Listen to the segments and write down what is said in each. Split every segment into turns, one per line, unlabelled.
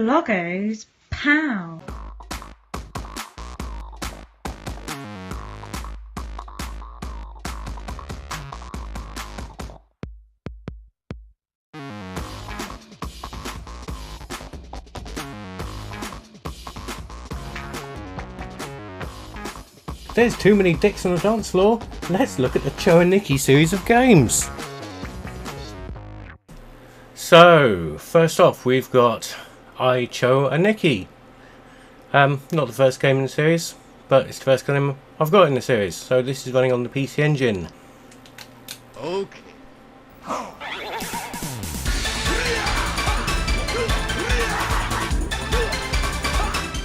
Bloggo's POW.
There's too many dicks on the dance floor. Let's look at the Cho Aniki series of games. So, first off, we've got Cho Aniki. Not the first game in the series, but it's the first game I've got in the series. So this is running on the PC Engine.
Okay.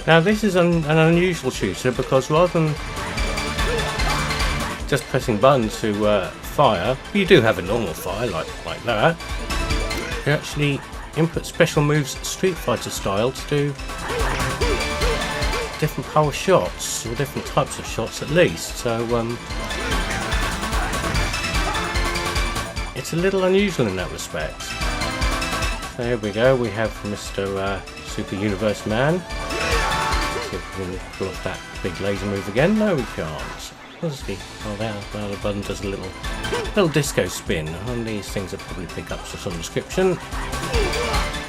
Now this is an unusual shooter because rather than just pressing buttons to fire, you do have a normal fire like that. You actually input special moves Street Fighter style to do different power shots, or different types of shots at least. So it's a little unusual in that respect. So here we go, we have Mr. Super Universe Man. Let's see if we can pull up that big laser move again. No, we can't. Let's see. Oh, there, well, the button does a little disco spin. And these things are probably pickups of some description.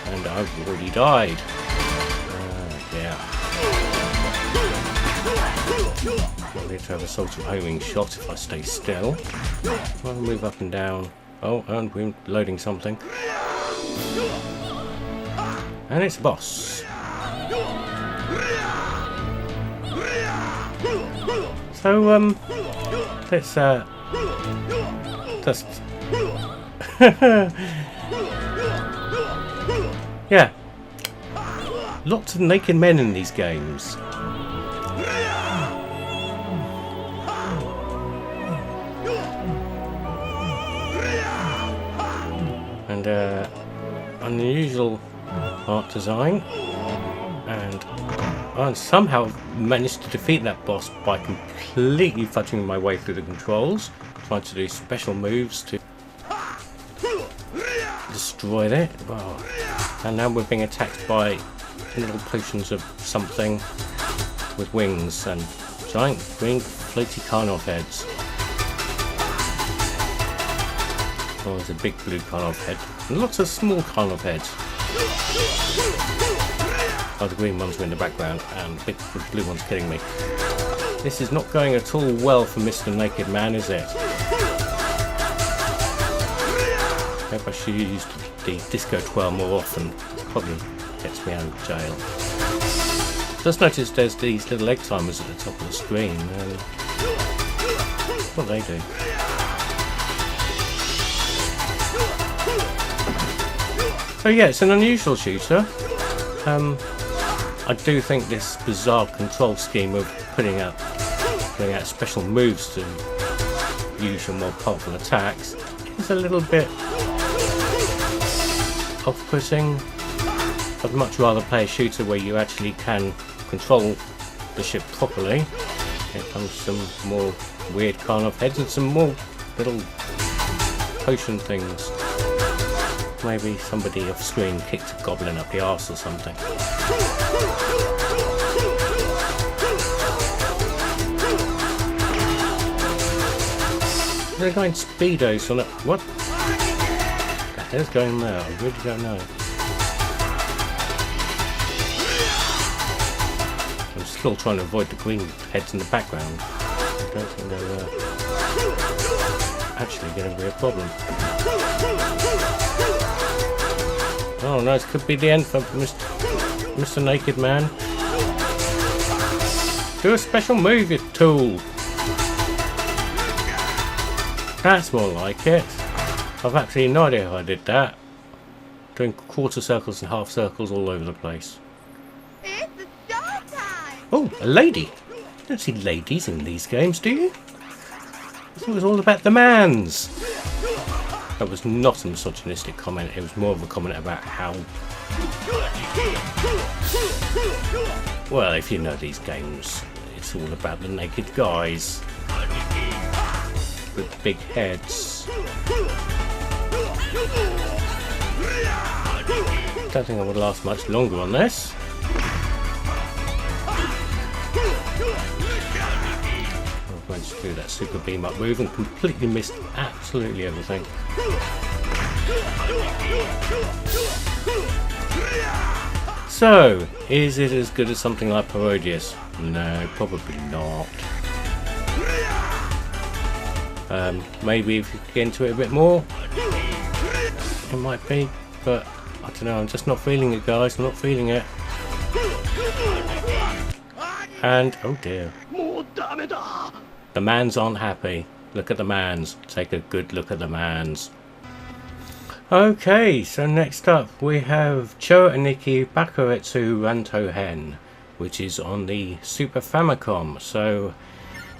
And I've already died. Yeah. I'll need to have a sort of homing shot if I stay still. I'll move up and down. Oh, and we're loading something. And it's a boss. So, let's, just... yeah. Lots of naked men in these games. And, unusual art design. And I somehow managed to defeat that boss by completely fudging my way through the controls, trying to do special moves to destroy it. Oh. And now we're being attacked by little potions of something with wings and giant green floaty Karnov heads. Oh, there's a big blue Karnov head and lots of small Karnov heads. Oh, the green ones are in the background and the big blue one's killing me. This is not going at all well for Mr. Naked Man, is it? I hope I should use the disco twirl more often. Probably gets me out of jail. Just notice there's these little egg timers at the top of the screen. And what they do? So yeah, it's an unusual shooter. I do think this bizarre control scheme of putting out special moves to use your more powerful attacks is a little bit off-putting. I'd much rather play a shooter where you actually can control the ship properly. Here comes some more weird Karnov heads and some more little potion things. Maybe somebody off screen kicked a goblin up the arse or something. They're going speedos on it. What? The hell's going there? I really don't know. I'm still trying to avoid the green heads in the background. I don't think they're actually going to be a problem. Oh no, this could be the end for Mr. Naked Man. Do a special move, you tool. That's more like it. I've absolutely no idea how I did that. Doing quarter circles and half circles all over the place.
It's show time!
Oh, a lady. You don't see ladies in these games, do you? It was all about the mans. That was not a misogynistic comment, it was more of a comment about how... Well, if you know these games, it's all about the naked guys. With big heads. don't think I would last much longer on this. I managed to do that super beam up move and completely missed absolutely everything. So, is it as good as something like Parodius? No, probably not. Maybe if you get into it a bit more, it might be, but I don't know, I'm just not feeling it, guys. I'm not feeling it. And, oh dear. The mans aren't happy. Look at the mans. Take a good look at the mans. Okay, so next up we have Cho Aniki POW, Ranto Hen, which is on the Super Famicom. So,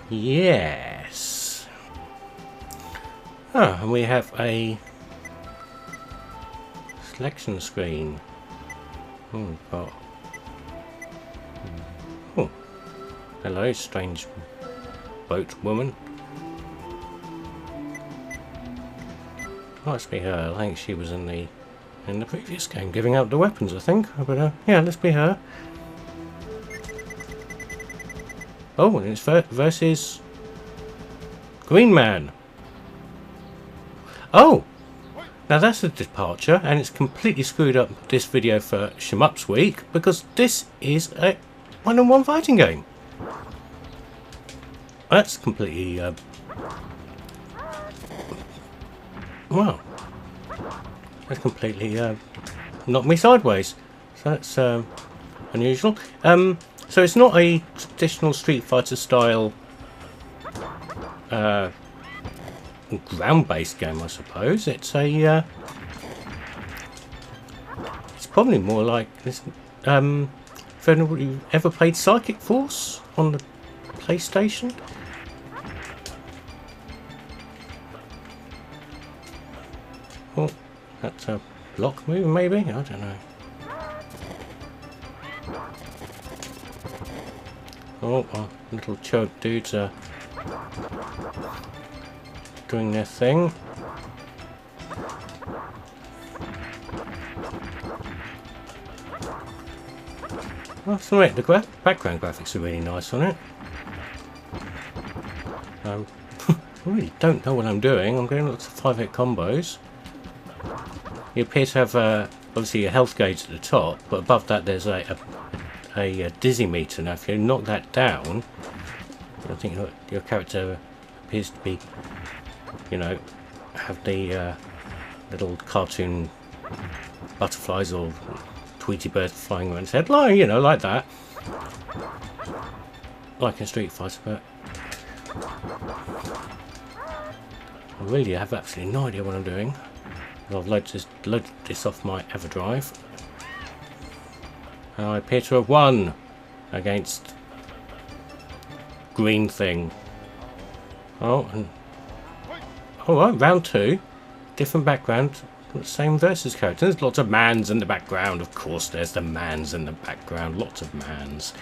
yes. And we have a selection screen. Oh, hello, strange boat woman. Let's be her. I think she was in the previous game, giving out the weapons. I think, but yeah, let's be her. Oh, and it's versus Green Man. Oh, now that's a departure, and it's completely screwed up this video for Shmups Week because this is a one-on-one fighting game. That's completely wow. That's completely knocked me sideways. So that's unusual. So it's not a traditional Street Fighter style ground-based game, I suppose. It's a it's probably more like this. If anybody ever played Psychic Force on the PlayStation? Oh, that's a block move, maybe? I don't know. Oh, our little chode dudes are doing their thing. Well, so wait, the background graphics are really nice on it. I really don't know what I'm doing. I'm getting lots of 5-hit combos. You appear to have obviously a health gauge at the top, but above that there's a dizzy meter. Now if you knock that down, I think your character appears to be, you know, have the little cartoon butterflies or Tweety birds flying around his head, like, you know, like that, like in Street Fighter. But I really have absolutely no idea what I'm doing. I've loaded this off my EverDrive. And I appear to have won against Green Thing. Oh, and oh, right, round 2, different background, same versus character. There's lots of mans in the background. Of course, there's the mans in the background. Lots of mans.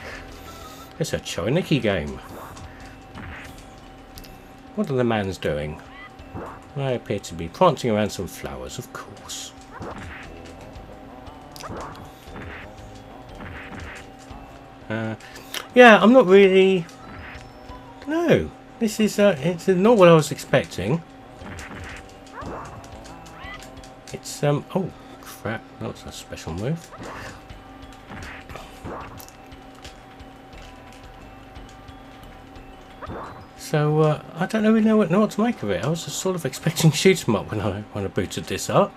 It's a Cho Aniki game. What are the mans doing? I appear to be prancing around some flowers, of course. Yeah, I'm not really... No, this is it's not what I was expecting. It's oh crap, that's a special move. So I don't really know what to make of it. I was just sort of expecting to shoot him up when I booted this up.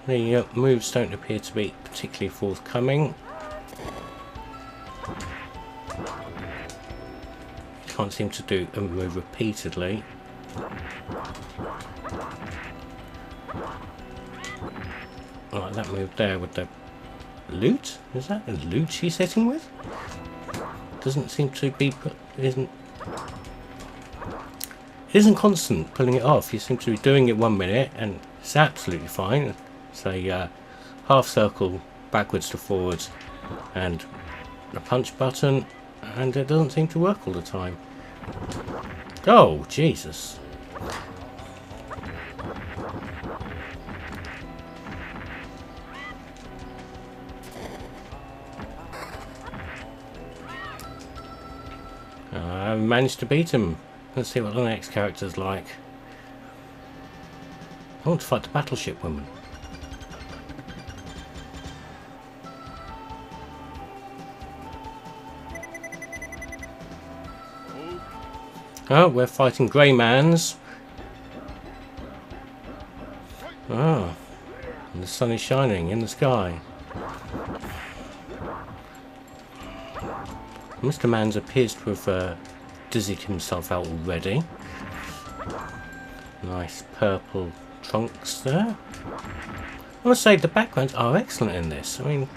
The moves don't appear to be particularly forthcoming. Can't seem to do a move repeatedly. Like that move there with the loot? Is that a loot she's hitting with? Doesn't seem to be it isn't constant pulling it off. You seem to be doing it 1 minute and it's absolutely fine. It's a half circle backwards to forwards and a punch button, and it doesn't seem to work all the time. Oh Jesus. I managed to beat him. Let's see what the next character's like. I want to fight the battleship woman. Oh, we're fighting Greymans. Oh, and the sun is shining in the sky. Mr. Mans appears to have dizzied himself out already. Nice purple trunks there. I must say the backgrounds are excellent in this. I mean,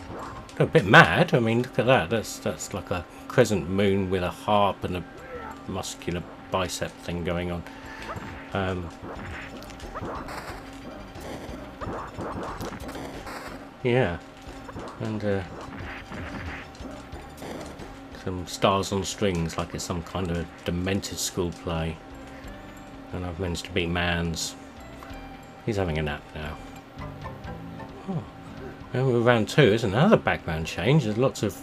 they're a bit mad. I mean, look at that. That's like a crescent moon with a harp and a muscular bicep thing going on. Yeah, and some stars on strings, like it's some kind of demented school play. And I've managed to beat Mans. He's having a nap now. Oh. And we're round 2. There's another background change. There's lots of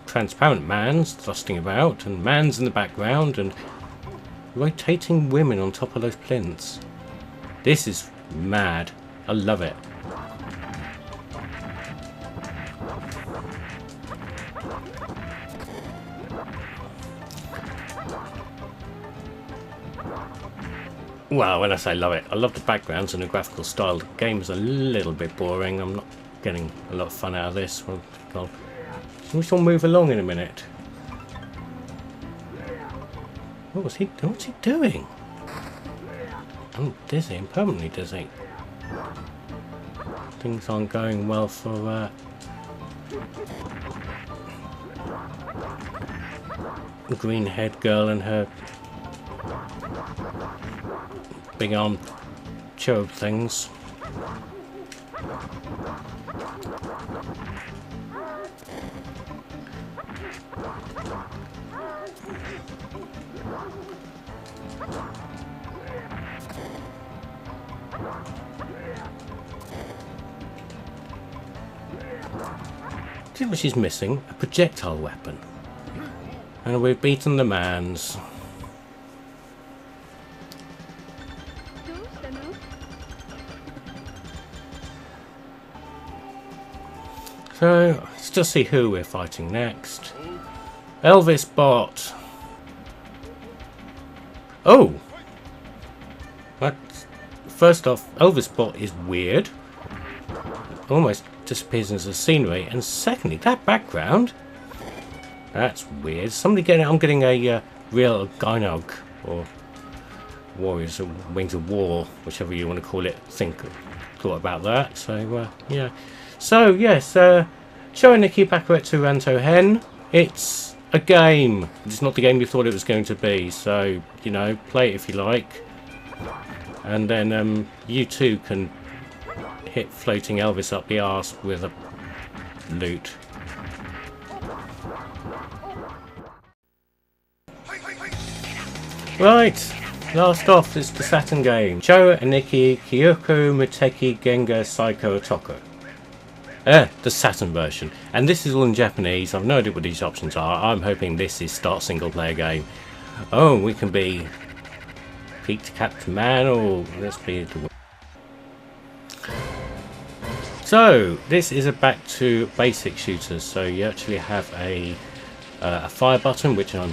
transparent Mans thrusting about, and Mans in the background, and rotating women on top of those plinths. This is mad. I love it. Well, when I say love it, I love the backgrounds and the graphical style. The game's a little bit boring. I'm not getting a lot of fun out of this. We shall move along in a minute. What's he doing? I'm dizzy. I'm permanently dizzy. Things aren't going well for the green-haired girl and her big arm cherub things. See what she's missing? A projectile weapon. And we've beaten the Mans. So, let's just see who we're fighting next. Elvis Bot. Oh! What? First off, Elvis Bot is weird. Almost disappears into the scenery. And secondly, that background. That's weird. I'm getting a real Gynog, or Warriors of Wings of War, whichever you want to call it. Thought about that. So, yeah. So, yes, Cho Aniki POW Hen. It's a game. It's not the game you thought it was going to be. So, you know, play it if you like. And then you too can hit floating Elvis up the arse with a loot. Right, last off is the Saturn game. Cho Aniki Kyoko Muteki Genga Saiko Otoko. The Saturn version. And this is all in Japanese. I've no idea what these options are. I'm hoping this is start single player game. Oh, we can be peaked Captain Man, or let's be the... So, this is a back to basic shooters. So you actually have a fire button, which I'm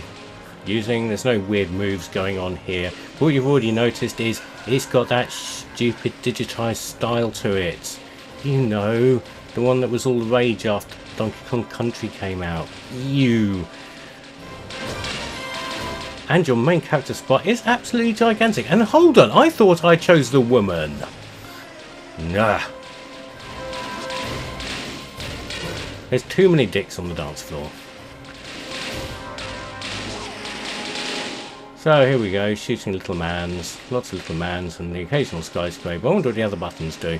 using. There's no weird moves going on here. What you've already noticed is it's got that stupid digitized style to it. You know, the one that was all the rage after Donkey Kong Country came out. And your main character spot is absolutely gigantic. And hold on, I thought I chose the woman. Nah. There's too many dicks on the dance floor. So here we go, shooting little Mans. Lots of little Mans and the occasional skyscraper. I wonder what the other buttons do.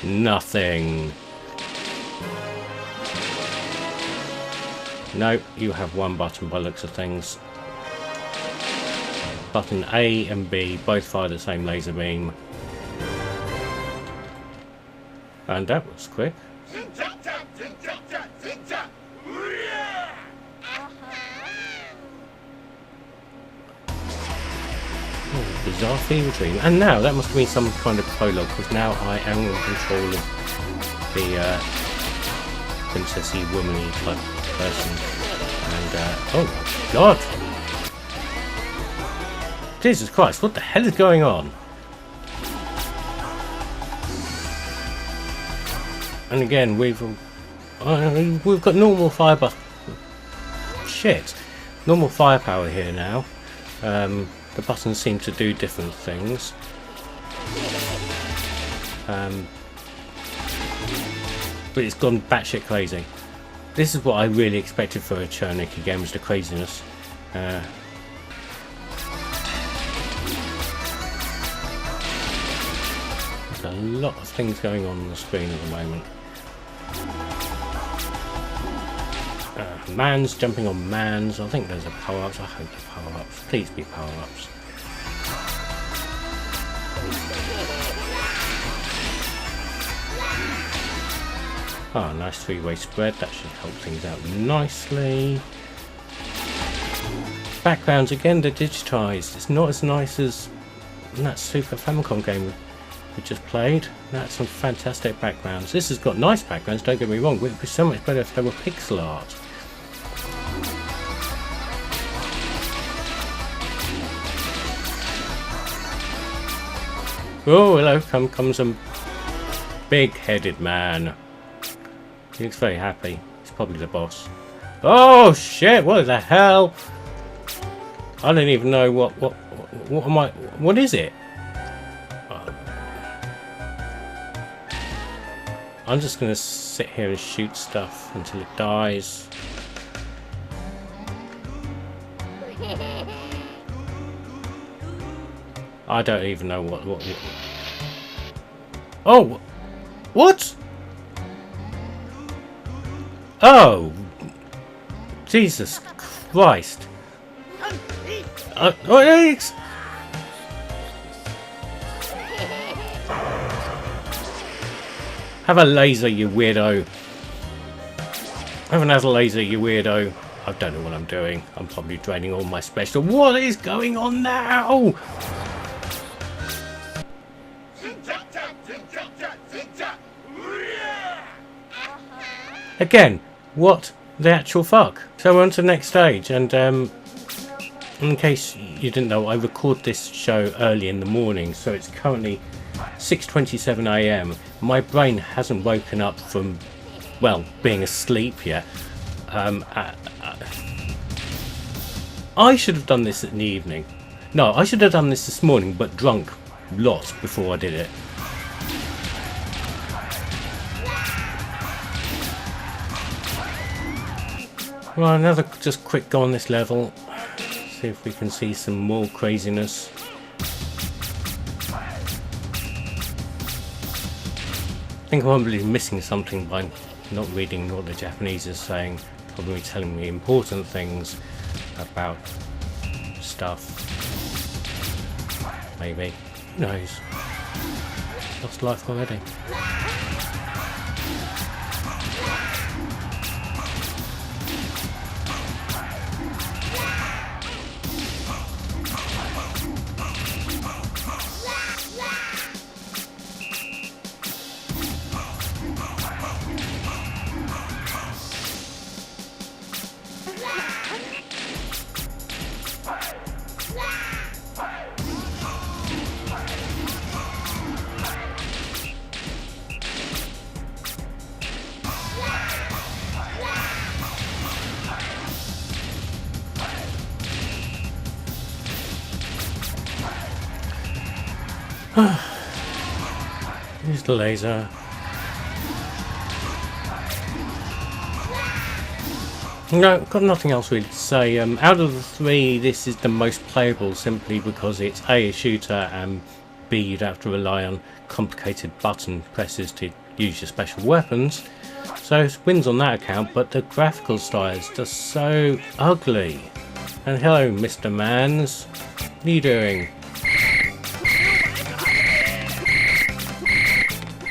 Nothing. Nope, you have one button by looks of things. Button A and B both fire the same laser beam. And that was quick. bizarre fever dream. And now that must have been some kind of prologue, because now I am in control of the princessy, womanly type person. And oh my god! Jesus Christ! What the hell is going on? And again, we've got normal firepower. Shit, normal firepower here now. The buttons seem to do different things. But it's gone batshit crazy. This is what I really expected for a Cho Aniki game, was the craziness. There's a lot of things going on the screen at the moment. Mans jumping on mans. I think those are power-ups. I hope they're power-ups. Please be power-ups. Ah, nice three-way spread. That should help things out nicely. Backgrounds again, they're digitised. It's not as nice as that Super Famicom game we just played. That's some fantastic backgrounds. This has got nice backgrounds, don't get me wrong, but it would be so much better if they were pixel art. Oh, hello, comes a big-headed man. He looks very happy. He's probably the boss. Oh shit, what the hell? I don't even know what am I, what is it? I'm just gonna sit here and shoot stuff until it dies. I don't even know what. Oh, what? Oh, Jesus Christ! Have a laser, you weirdo! Haven't had a laser, you weirdo! I don't know what I'm doing. I'm probably draining all my special. What is going on now? Again, what the actual fuck? So we're on to the next stage, and in case you didn't know, I record this show early in the morning, so it's currently 6:27 AM. My brain hasn't woken up from, well, being asleep yet. I should have done this in the evening. No, I should have done this morning, but drunk lots before I did it. Well, another just quick go on this level. See if we can see some more craziness. I think I'm probably missing something by not reading what the Japanese is saying. Probably telling me important things about stuff. Maybe. Who knows? Lost life already. Here's the laser. No, got nothing else really to say. Out of the three, this is the most playable simply because it's A, a shooter, and B, you'd have to rely on complicated button presses to use your special weapons. So it wins on that account, but the graphical style is just so ugly. And hello, Mr. Mans. What are you doing?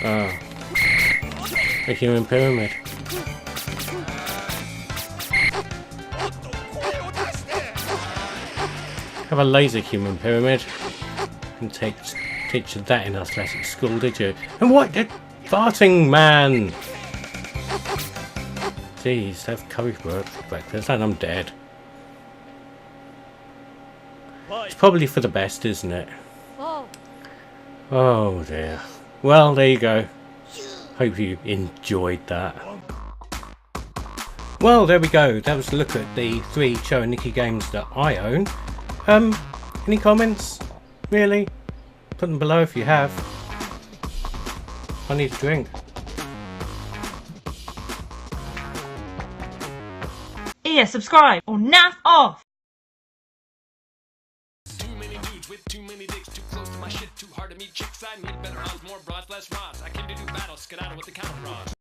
Oh. A human pyramid. Have a laser human pyramid. Didn't teach you that in athletics school, did you? And what? The farting man! Jeez, have curry for breakfast and I'm dead. It's probably for the best, isn't it? Oh dear. Well, there you go. Hope you enjoyed that. Well, there we go. That was a look at the 3 Cho Aniki games that I own. Any comments? Really? Put them below if you have. I need a drink.
Yeah, subscribe or naff off.
Too many dudes with too many dicks, too close to my shit, too hard to meet chicks. I need better odds, more broads, less rods. I came to do battle, skedaddle with the counter rod.